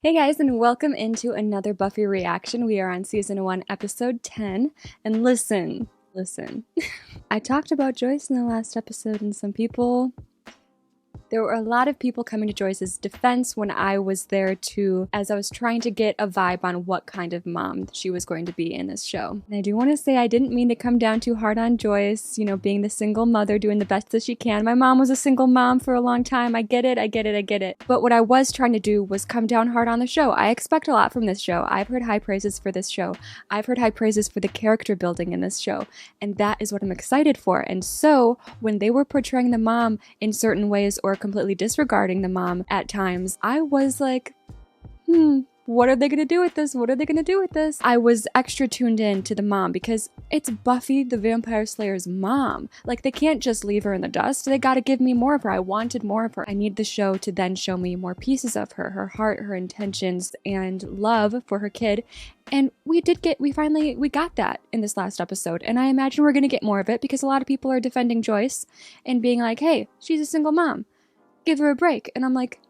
Hey guys, and welcome into another Buffy reaction. We are on season 1, episode 10. And listen. I talked about Joyce in the last episode, and there were a lot of people coming to Joyce's defense when I was there too, as I was trying to get a vibe on what kind of mom she was going to be in this show. And I do want to say I didn't mean to come down too hard on Joyce, being the single mother, doing the best that she can. My mom was a single mom for a long time. I get it. But what I was trying to do was come down hard on the show. I expect a lot from this show. I've heard high praises for this show. I've heard high praises for the character building in this show. And that is what I'm excited for. And so when they were portraying the mom in certain ways or completely disregarding the mom at times, I was like, what are they going to do with this? I was extra tuned in to the mom because it's Buffy the Vampire Slayer's mom. Like, they can't just leave her in the dust. They got to give me more of her. I wanted more of her. I need the show to then show me more pieces of her heart, her intentions, and love for her kid. And we got that in this last episode. And I imagine we're going to get more of it because a lot of people are defending Joyce and being like, hey, she's a single mom. Give her a break. And I'm like,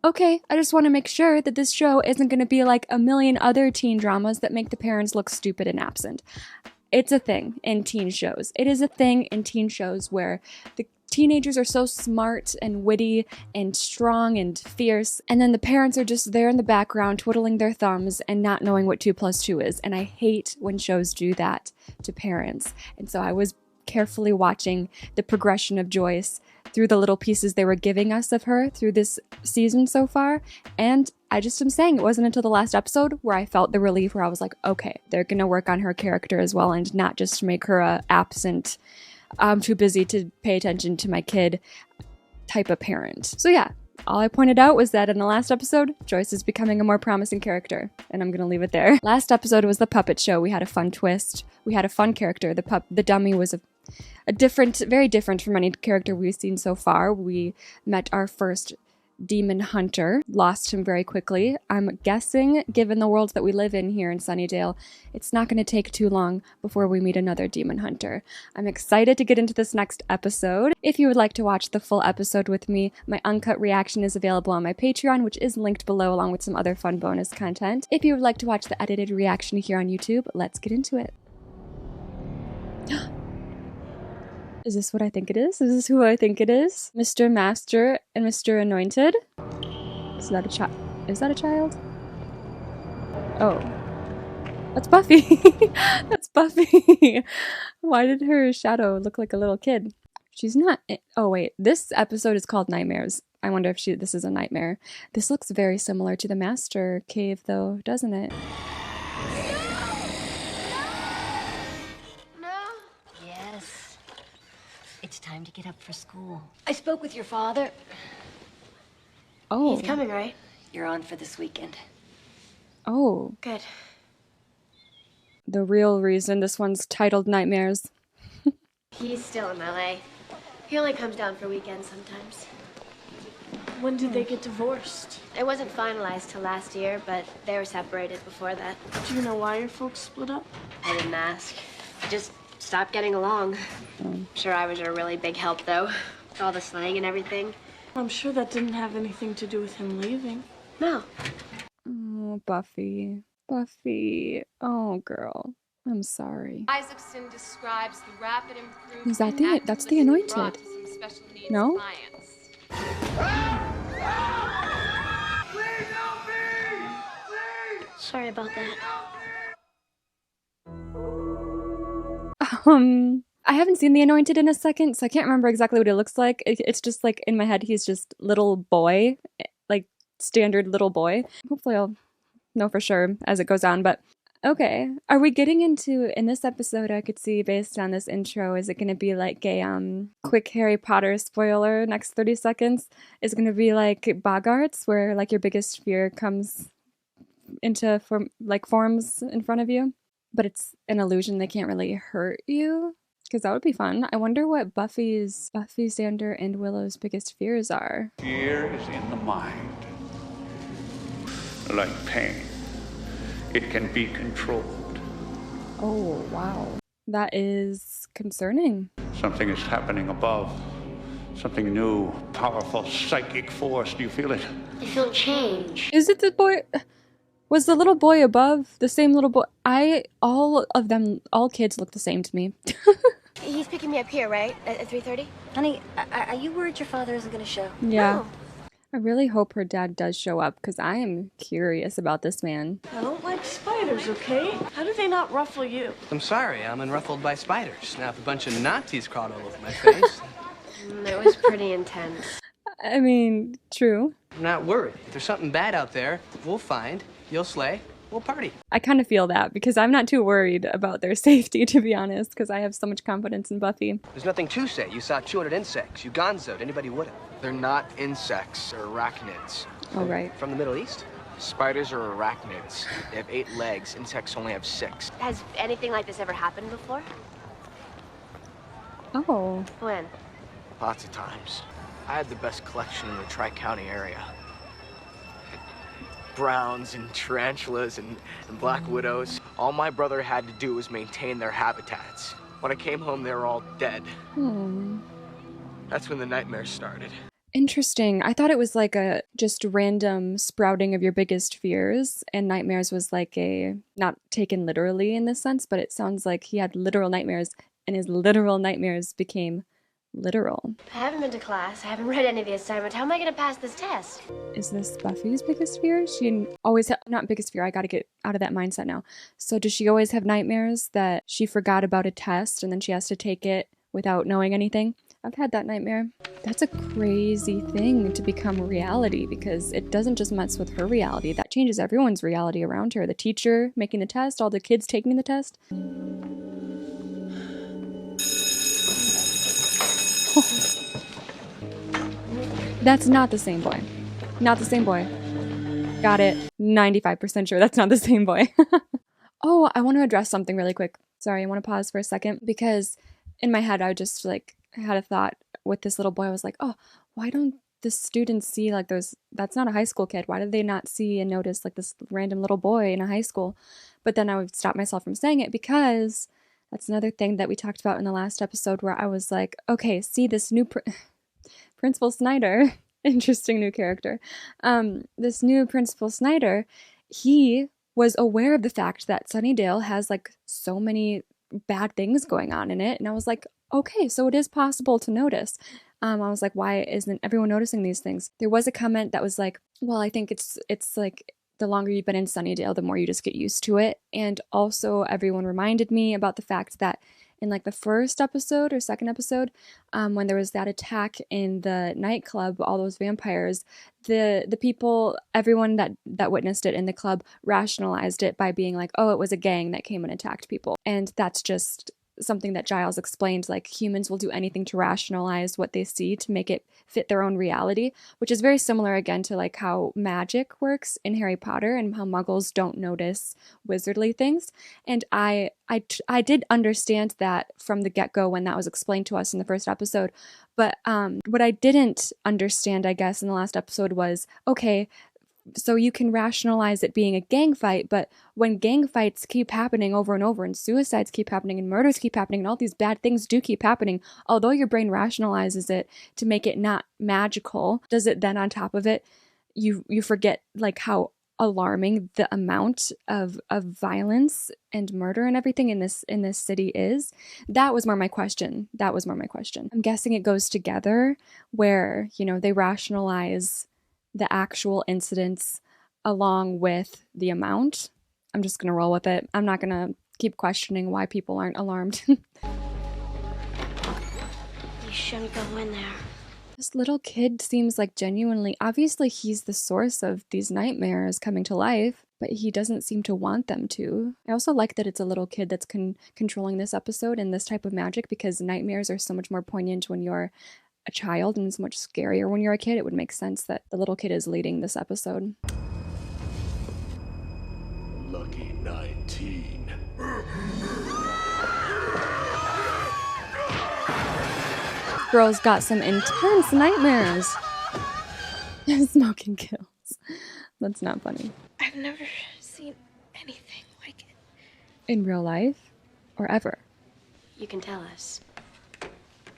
okay, I just want to make sure that this show isn't going to be like a million other teen dramas that make the parents look stupid and absent. It's a thing in teen shows. It is a thing in teen shows where the teenagers are so smart and witty and strong and fierce, and then the parents are just there in the background twiddling their thumbs and not knowing what 2 + 2 is. And I hate when shows do that to parents. And so I was carefully watching the progression of Joyce through the little pieces they were giving us of her through this season so far. And I just am saying, it wasn't until the last episode where I felt the relief, where I was like, okay, they're gonna work on her character as well and not just make her a absent, I'm too busy to pay attention to my kid type of parent. So yeah, all I pointed out was that in the last episode, Joyce is becoming a more promising character, and I'm gonna leave it there. Last episode was the puppet show. We had a fun twist. We had a fun character. The dummy was very different from any character we've seen so far. We met our first demon hunter, lost him very quickly. I'm guessing, given the world that we live in here in Sunnydale, it's not going to take too long before we meet another demon hunter. I'm excited to get into this next episode. If you would like to watch the full episode with me, my uncut reaction is available on my Patreon, which is linked below, along with some other fun bonus content. If you would like to watch the edited reaction here on YouTube, let's get into it. Is this what I think it is? Is this who I think it is? Mr. Master and Mr. Anointed? Is that a child? Oh. That's Buffy! That's Buffy! Why did her shadow look like a little kid? She's not. Oh wait, this episode is called Nightmares. I wonder if this is a nightmare. This looks very similar to the Master Cave though, doesn't it? It's time to get up for school. I spoke with your father. Oh. He's coming, right? You're on for this weekend. Oh. Good. The real reason this one's titled Nightmares. He's still in LA. He only comes down for weekends sometimes. When did they get divorced? It wasn't finalized till last year, but they were separated before that. Do you know why your folks split up? I didn't ask. Just stopped getting along. Sure, I was a really big help, though. All the slang and everything. I'm sure that didn't have anything to do with him leaving. No. Oh, Buffy. Buffy. Oh, girl. I'm sorry. Isaacson describes the rapid improvement. Is that that's the Anointed? No? Sorry about that. I haven't seen the Anointed in a second, so I can't remember exactly what it looks like. It's just like in my head, he's just little boy, like standard little boy. Hopefully I'll know for sure as it goes on, but okay. Are we getting into, in this episode, I could see based on this intro, is it going to be like a quick Harry Potter spoiler next 30 seconds? Is it going to be like Boggarts, where like your biggest fear comes into forms in front of you? But it's an illusion, they can't really hurt you? Because that would be fun. I wonder what Buffy, Xander, and Willow's biggest fears are. Fear is in the mind. Like pain, it can be controlled. Oh, wow. That is concerning. Something is happening above. Something new, powerful, psychic force. Do you feel it? I feel change. Is it the boy? Was the little boy above the same little boy? All of them, all kids look the same to me. He's picking me up here, right? At 3:30? Honey, are you worried your father isn't going to show? Yeah. No. I really hope her dad does show up because I am curious about this man. I don't like spiders, okay? How do they not ruffle you? I'm sorry, I'm unruffled by spiders. Now, if a bunch of Nazis crawled all over my face, It was pretty intense. I mean, true. I'm not worried. If there's something bad out there, we'll find, you'll slay, we'll party. I kind of feel that because I'm not too worried about their safety, to be honest, because I have so much confidence in Buffy. There's nothing to say. You saw 200 insects. You gonzoed. Anybody would have. They're not insects, they're arachnids. Oh, right. From the Middle East? Spiders are arachnids. They have 8 legs, insects only have 6. Has anything like this ever happened before? Oh. When? Lots of times. I had the best collection in the Tri-County area. Browns and tarantulas and black widows. All my brother had to do was maintain their habitats. When I came home, they were all dead. That's when the nightmares started. Interesting. I thought it was like a just random sprouting of your biggest fears, and nightmares was like a, not taken literally in this sense, but it sounds like he had literal nightmares, and his literal nightmares became literal. I haven't been to class. I haven't read any of the assignments. How am I going to pass this test? Is this Buffy's biggest fear? She always not biggest fear. I gotta get out of that mindset now. So does she always have nightmares that she forgot about a test and then she has to take it without knowing anything? I've had that nightmare. That's a crazy thing to become reality because it doesn't just mess with her reality. That changes everyone's reality around her. The teacher making the test, all the kids taking the test. That's not the same boy. Not the same boy. Got it. 95% sure that's not the same boy. Oh, I want to address something really quick. Sorry, I want to pause for a second because in my head I just like had a thought with this little boy. I was like, oh, why don't the students see like that's not a high school kid. Why did they not see and notice like this random little boy in a high school? But then I would stop myself from saying it because that's another thing that we talked about in the last episode where I was like, okay, see this new Principal Snyder, interesting new character. This new Principal Snyder, he was aware of the fact that Sunnydale has like so many bad things going on in it. And I was like, okay, so it is possible to notice. I was like, why isn't everyone noticing these things? There was a comment that was like, well, I think it's like the longer you've been in Sunnydale, the more you just get used to it. And also everyone reminded me about the fact that in like the first episode or second episode, when there was that attack in the nightclub, all those vampires, the people, everyone that witnessed it in the club rationalized it by being like, oh, it was a gang that came and attacked people. And that's just something that Giles explained, like humans will do anything to rationalize what they see to make it fit their own reality, which is very similar again to like how magic works in Harry Potter and how muggles don't notice wizardly things. And I did understand that from the get-go when that was explained to us in the first episode. But what I didn't understand, I guess, in the last episode was, okay, so you can rationalize it being a gang fight, but when gang fights keep happening over and over and suicides keep happening and murders keep happening and all these bad things do keep happening, although your brain rationalizes it to make it not magical, does it then on top of it, you forget like how alarming the amount of violence and murder and everything in this city is? That was more my question. I'm guessing it goes together where, you know, they rationalize the actual incidents along with the amount. I'm just going to roll with it. I'm not going to keep questioning why people aren't alarmed. You shouldn't go in there. This little kid seems like genuinely, obviously he's the source of these nightmares coming to life, but he doesn't seem to want them to. I also like that it's a little kid that's controlling this episode and this type of magic because nightmares are so much more poignant when you're a child and it's much scarier when you're a kid. It would make sense that the little kid is leading this episode. Lucky 19. Girl's got some intense nightmares. Smoking kills. That's not funny. I've never seen anything like it. In real life? Or ever? You can tell us.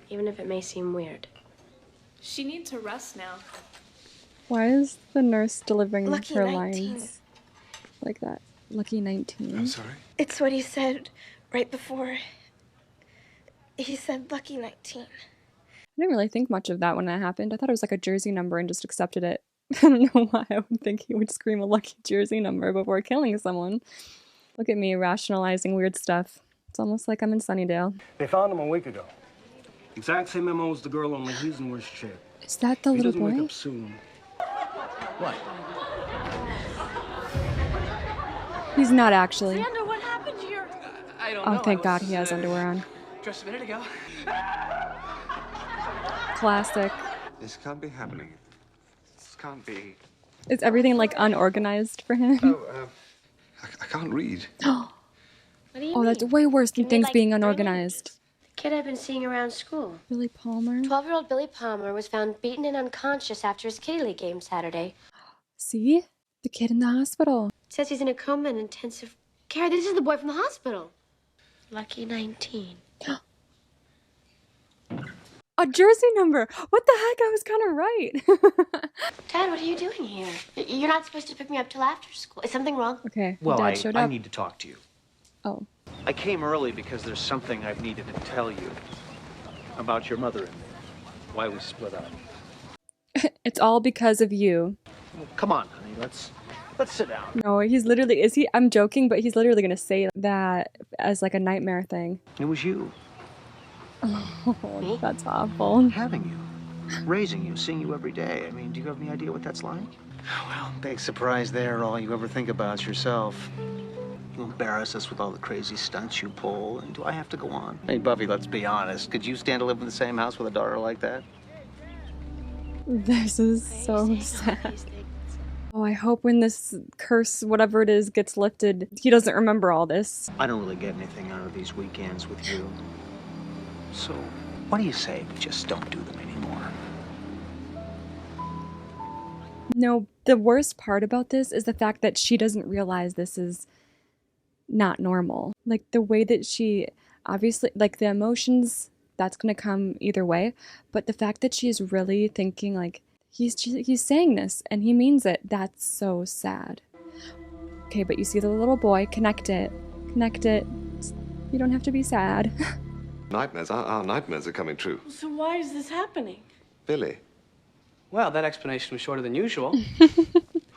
Even if it may seem weird. She needs her rest now. Why is the nurse delivering Lucky her 19. lines like that? Lucky 19. I'm sorry? It's what he said right before. He said lucky 19. I didn't really think much of that when that happened. I thought it was like a jersey number and just accepted it. I don't know why I would think he would scream a lucky jersey number before killing someone. Look at me rationalizing weird stuff. It's almost like I'm in Sunnydale. They found him a week ago. Exact same MO as the girl, only he's in worse shape. Is that the He little doesn't wake boy? up soon. What? He's not actually. Xander, what happened here? I don't know. Oh, thank God he has underwear on. Just a minute ago. Classic. This can't be happening. This can't be. Is everything like unorganized for him? I can't read. What do you Oh, mean? that's way worse than Can we, things like, being bring unorganized. The kid I've been seeing around school. Billy Palmer. 12-year-old Billy Palmer was found beaten and unconscious after his Kitty League game Saturday. See? The kid in the hospital. It says he's in a coma in intensive care. This is the boy from the hospital. Lucky 19. A jersey number! What the heck? I was kind of right. Dad, what are you doing here? You're not supposed to pick me up till after school. Is something wrong? Okay, Well, Dad showed up. I need to talk to you. Oh. I came early because there's something I've needed to tell you about your mother and me, why we split up. It's all because of you. Well, come on, honey, let's sit down. No, he's literally, is he? I'm joking, but he's literally gonna say that as like a nightmare thing. It was you, Oh, that's awful. having you, raising you, seeing you every day. I mean, do you have any idea what that's like? Well, big surprise there. All you ever think about is yourself. You embarrass us with all the crazy stunts you pull, and do I have to go on? Hey, Buffy, let's be honest. Could you stand to live in the same house with a daughter like that? This is so sad. Oh, I hope when this curse, whatever it is, gets lifted, he doesn't remember all this. I don't really get anything out of these weekends with you. So, what do you say we just don't do them anymore? No, the worst part about this is the fact that she doesn't realize this is not normal. Like the way that she, obviously, like the emotions, that's gonna come either way, but the fact that she's really thinking like, he's saying this and he means it, that's so sad. Okay, but you see the little boy, connect it. You don't have to be sad. Nightmares. Our nightmares are coming true. So why is this happening? Billy. Well, that explanation was shorter than usual.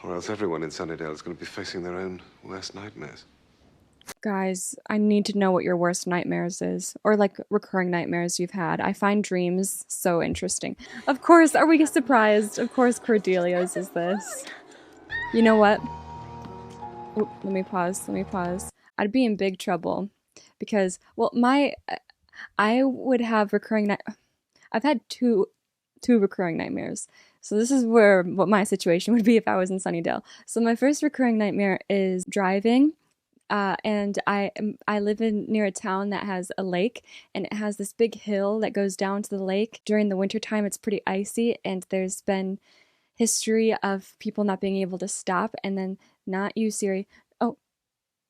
Or else everyone in Sunnydale is going to be facing their own worst nightmares. Guys, I need to know what your worst nightmares is, or like recurring nightmares you've had. I find dreams so interesting. Of course, are we surprised? Of course Cordelia's is this. You know what? Oh, let me pause. I'd be in big trouble because, well, I would have recurring I've had two recurring nightmares. So this is what my situation would be if I was in Sunnydale. So my first recurring nightmare is driving. And I live near a town that has a lake, and it has this big hill that goes down to the lake. During the wintertime, it's pretty icy, and there's been history of people not being able to stop, and then not you, Siri. Oh,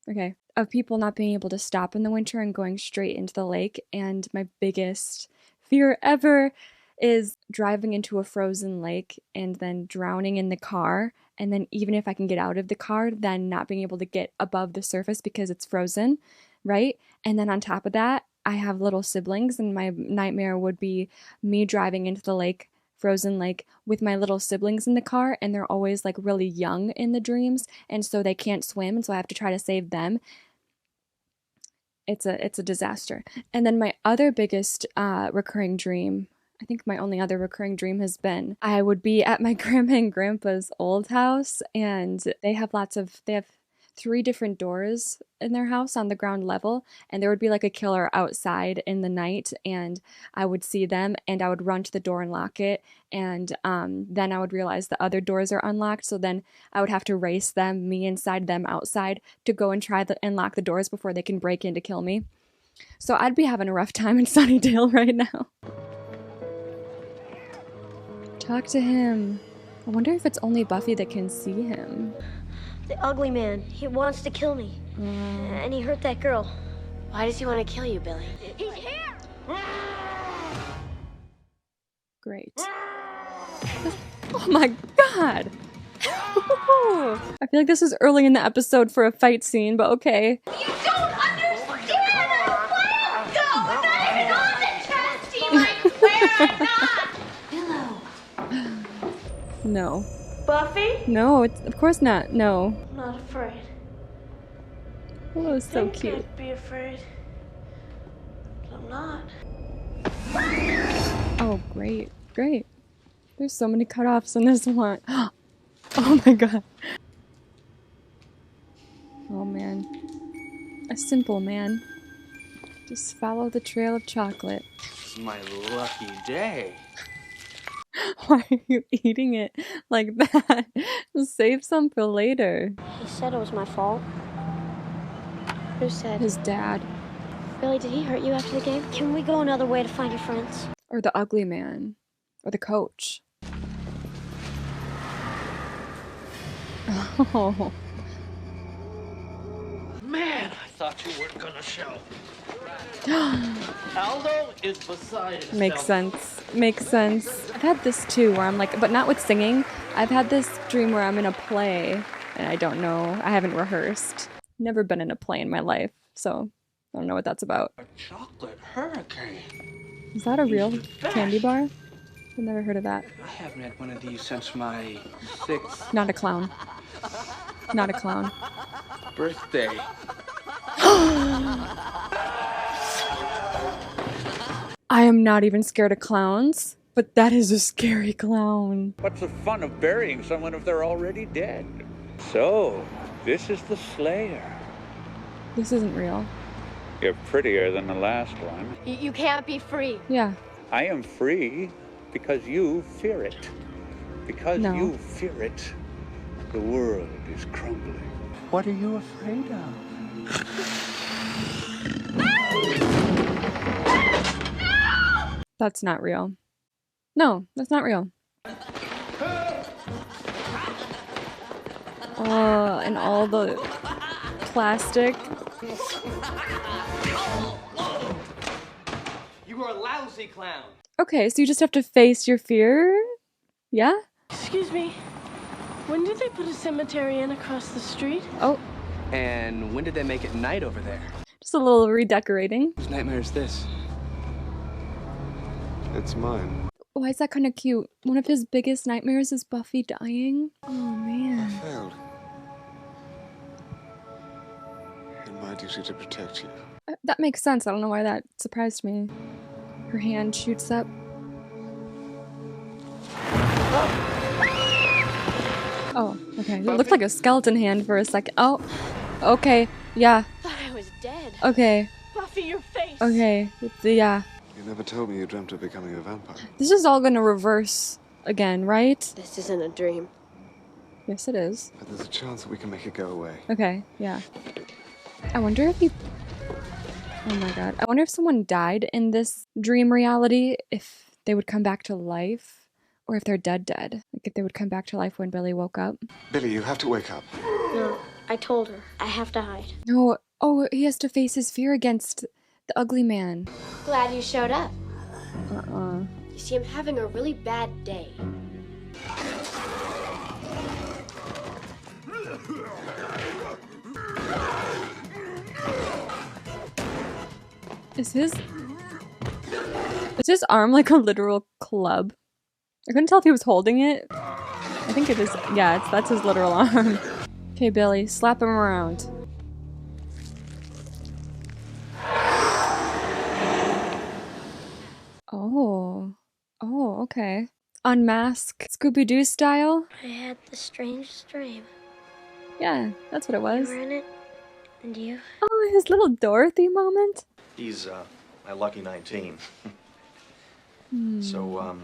okay. Of people not being able to stop in the winter and going straight into the lake. And my biggest fear ever is driving into a frozen lake and then drowning in the car. And then even if I can get out of the car, then not being able to get above the surface because it's frozen, right? And then on top of that, I have little siblings, and my nightmare would be me driving into the lake, frozen lake, with my little siblings in the car, and they're always like really young in the dreams, and so they can't swim, and so I have to try to save them. It's a disaster. And then my other biggest recurring dream, I think my only other recurring dream has been I would be at my grandma and grandpa's old house, and they have 3 different doors in their house on the ground level, and there would be like a killer outside in the night, and I would see them and I would run to the door and lock it, and then I would realize the other doors are unlocked, so then I would have to race them, me inside, them outside, to go and try and lock the doors before they can break in to kill me. So I'd be having a rough time in Sunnydale right now. Talk to him. I wonder if it's only Buffy that can see him. The ugly man. He wants to kill me. And he hurt that girl. Why does he want to kill you, Billy? He's here! Great. Oh my god! I feel like this is early in the episode for a fight scene, but okay. You don't understand! I'm playing go! And I'm on the chess team, I swear I'm not! No. Buffy? No, it's of course not. No. I'm not afraid. Oh, it's so I think cute. I'd be afraid. But I'm not. Oh, great. Great. There's so many cutoffs in this one. Oh my god. Oh man. A simple man. Just follow the trail of chocolate. It's my lucky day. Why are you eating it like that? Just save some for later. He said it was my fault. Who said? His dad. Billy, did he hurt you after the game? Can we go another way to find your friends? Or the ugly man. Or the coach. Oh. Man, I thought you weren't gonna show. Aldo is beside himself. Makes sense. Makes sense. I've had this too where I'm like, but not with singing. I've had this dream where I'm in a play and I don't know. I haven't rehearsed. Never been in a play in my life, so I don't know what that's about. A chocolate hurricane. Is that a real candy bar? I've never heard of that. I haven't had one of these since my 6th Not a clown. Not a clown. birthday. I am not even scared of clowns, but that is a scary clown. What's the fun of burying someone if they're already dead? So, this is the Slayer. This isn't real. You're prettier than the last one. You can't be free. Yeah. I am free because you fear it. Because No. you fear it, the world is crumbling. What are you afraid of? That's not real. No, that's not real. Oh, and all the plastic. You are a lousy clown. Okay, so you just have to face your fear? Yeah? Excuse me. When did they put a cemetery in across the street? Oh, And when did they make it night over there? just a little redecorating. Whose nightmare is this? It's mine. Why is that kind of cute? One of his biggest nightmares is Buffy dying. Oh, man. Failed. In my duty to protect you. That makes sense. I don't know why that surprised me. Her hand shoots up. Oh, okay. It looked like a skeleton hand for a second. Oh, okay. Yeah. Thought I was dead. Okay. Buffy, your face! Okay. Yeah. You never told me you dreamt of becoming a vampire. This is all gonna reverse again, right? This isn't a dream. Yes, it is. But there's a chance that we can make it go away. Okay, yeah. I wonder if he... Oh my god. I wonder if someone died in this dream reality, if they would come back to life, or if they're dead. Like if they would come back to life when Billy woke up. Billy, you have to wake up. No, I told her. I have to hide. No, oh, he has to face his fear against the ugly man. Glad you showed up. Uh-uh. You see, I'm having a really bad day. Is his arm like a literal club? I couldn't tell if he was holding it. I think it is. Yeah, that's his literal arm. Okay, Billy, slap him around. Oh. Oh, okay. Unmask Scooby-Doo style? I had the strangest dream. Yeah, that's what it You was. were in it, and you? Oh, his little Dorothy moment. He's, my lucky 19. So,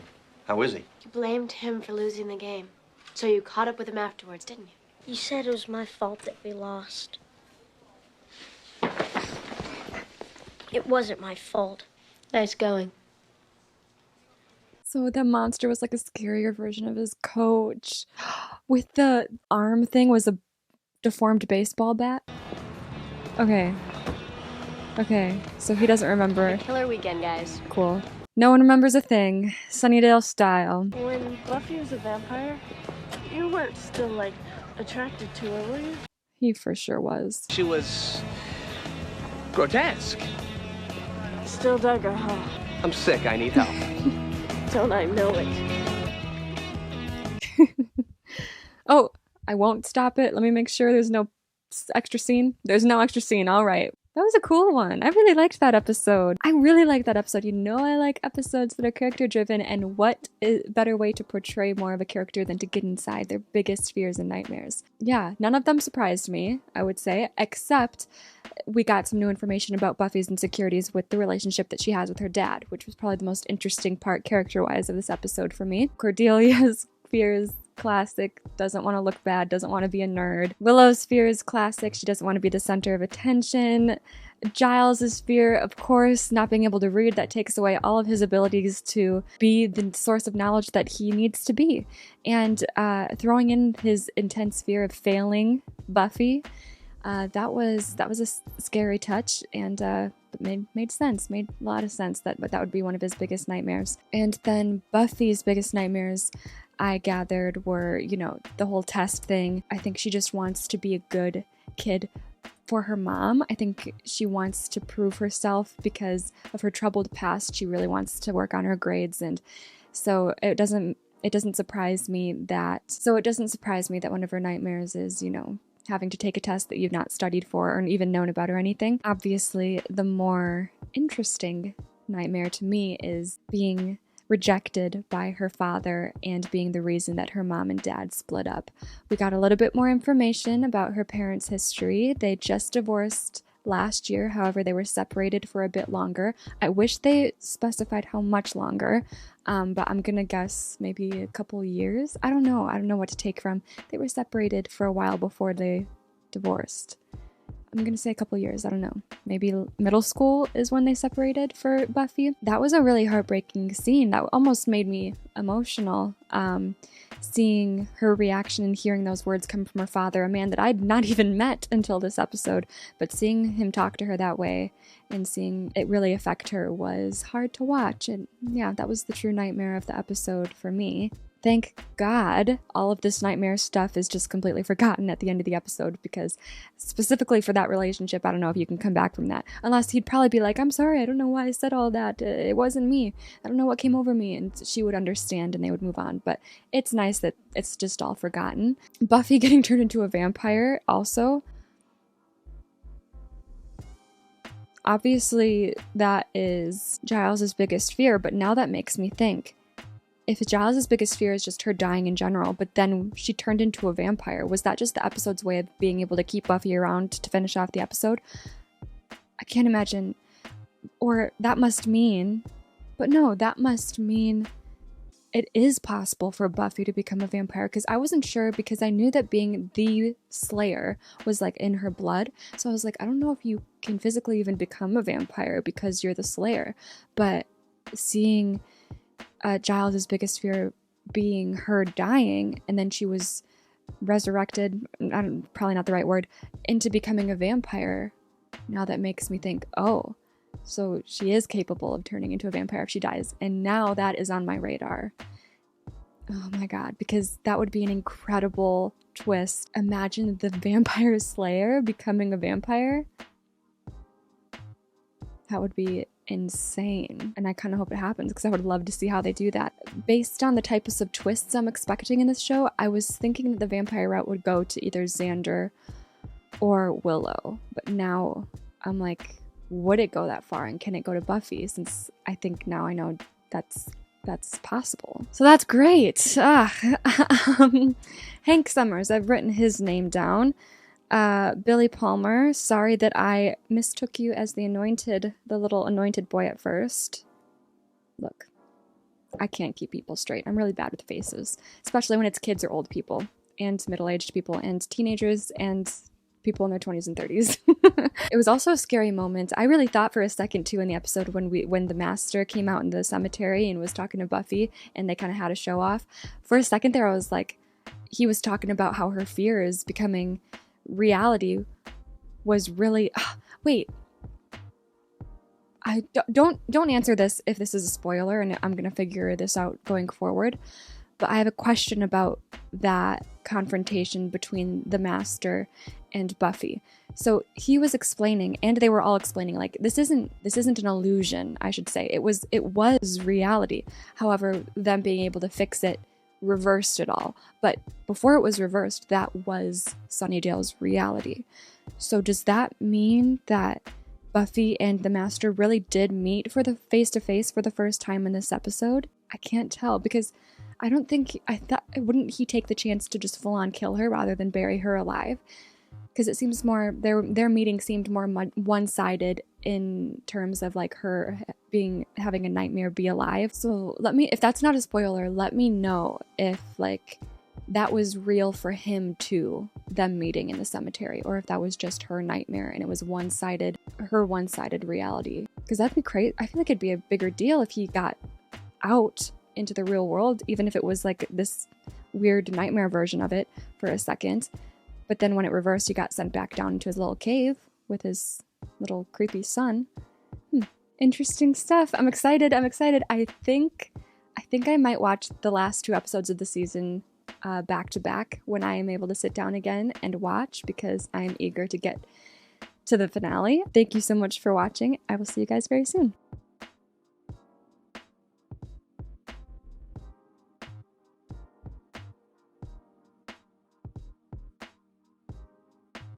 how is he? You blamed him for losing the game. So you caught up with him afterwards, didn't you? You said it was my fault that we lost. It wasn't my fault. Nice going. So the monster was like a scarier version of his coach. With the arm thing was a deformed baseball bat. Okay. Okay, so he doesn't remember. Killer weekend, guys. Cool. No one remembers a thing. Sunnydale style. When Buffy was a vampire, you weren't still, like, attracted to her, were you? He for sure was. She was grotesque. Still dug her, huh? I'm sick. I need help. Don't I know it? Oh, I won't stop it. Let me make sure there's no extra scene. There's no extra scene. All right. That was a cool one. I really liked that episode. I like episodes that are character driven, and what is better way to portray more of a character than to get inside their biggest fears and nightmares. Yeah, none of them surprised me, I would say, except we got some new information about Buffy's insecurities with the relationship that she has with her dad, which was probably the most interesting part character-wise of this episode for me. Cordelia's fears, classic, doesn't want to look bad, doesn't want to be a nerd. Willow's fear is classic, she doesn't want to be the center of attention. Giles's fear, of course, not being able to read, that takes away all of his abilities to be the source of knowledge that he needs to be. And throwing in his intense fear of failing Buffy, that was a scary touch, and made sense, made a lot of sense that would be one of his biggest nightmares. And then Buffy's biggest nightmares, I gathered, were, the whole test thing. I think she just wants to be a good kid for her mom. I think she wants to prove herself because of her troubled past. She really wants to work on her grades, and so it doesn't surprise me that one of her nightmares is, having to take a test that you've not studied for or even known about or anything. Obviously, the more interesting nightmare to me is being rejected by her father and being the reason that her mom and dad split up. We got a little bit more information about her parents' history. They just divorced last year, however, they were separated for a bit longer. I wish they specified how much longer, but I'm gonna guess maybe a couple years. I don't know what to take from. They were separated for a while before they divorced. I'm gonna say a couple years, I don't know. Maybe middle school is when they separated for Buffy. That was a really heartbreaking scene. That almost made me emotional. Seeing her reaction and hearing those words come from her father, a man that I'd not even met until this episode, but seeing him talk to her that way and seeing it really affect her was hard to watch. And yeah, that was the true nightmare of the episode for me. Thank God all of this nightmare stuff is just completely forgotten at the end of the episode, because specifically for that relationship, I don't know if you can come back from that. Unless he'd probably be like, I'm sorry, I don't know why I said all that. It wasn't me. I don't know what came over me. And she would understand and they would move on. But it's nice that it's just all forgotten. Buffy getting turned into a vampire also. Obviously, that is Giles' biggest fear, but now that makes me think, if Giles' biggest fear is just her dying in general, but then she turned into a vampire, was that just the episode's way of being able to keep Buffy around to finish off the episode? I can't imagine. Or that must mean it is possible for Buffy to become a vampire, because I wasn't sure, because I knew that being the Slayer was like in her blood. So I was like, I don't know if you can physically even become a vampire because you're the Slayer. But seeing Giles' biggest fear being her dying, and then she was resurrected, probably not the right word, into becoming a vampire, now that makes me think, oh, so she is capable of turning into a vampire if she dies. And now that is on my radar. Oh my God, because that would be an incredible twist. Imagine the Vampire Slayer becoming a vampire. That would be insane, and I kind of hope it happens, because I would love to see how they do that. Based on the types of twists I'm expecting in this show, I was thinking that the vampire route would go to either Xander or Willow, but now I'm like, would it go that far, and can it go to Buffy, since I think now I know that's possible. So that's great. Hank Summers, I've written his name down. Billy Palmer, sorry that I mistook you as the little anointed boy at first. Look, I can't keep people straight. I'm really bad with faces, especially when it's kids or old people, and middle-aged people, and teenagers, and people in their 20s and 30s. It was also a scary moment. I really thought for a second, too, in the episode when the Master came out in the cemetery and was talking to Buffy, and they kind of had a show-off. For a second there, I was like, he was talking about how her fear is becoming reality was really... wait. don't answer this if this is a spoiler, and I'm gonna figure this out going forward. But I have a question about that confrontation between the Master and Buffy. So he was explaining, and they were all explaining, like, this isn't an illusion, I should say. It was reality. However, them being able to fix it reversed it all. But before it was reversed, that was Sunnydale's reality. So does that mean that Buffy and the Master really did meet for the face-to-face for the first time in this episode? I can't tell, because wouldn't he take the chance to just full-on kill her rather than bury her alive? Because it seems more, their meeting seemed more one-sided in terms of like her having a nightmare be alive. So if that's not a spoiler, let me know if like that was real for him too, them meeting in the cemetery, or if that was just her nightmare and it was her one-sided reality. Because that'd be crazy. I feel like it'd be a bigger deal if he got out into the real world, even if it was like this weird nightmare version of it for a second. But then when it reversed, he got sent back down into his little cave with his little creepy son. Interesting stuff. I'm excited. I think I might watch the last 2 episodes of the season back to back when I am able to sit down again and watch, because I am eager to get to the finale. Thank you so much for watching. I will see you guys very soon.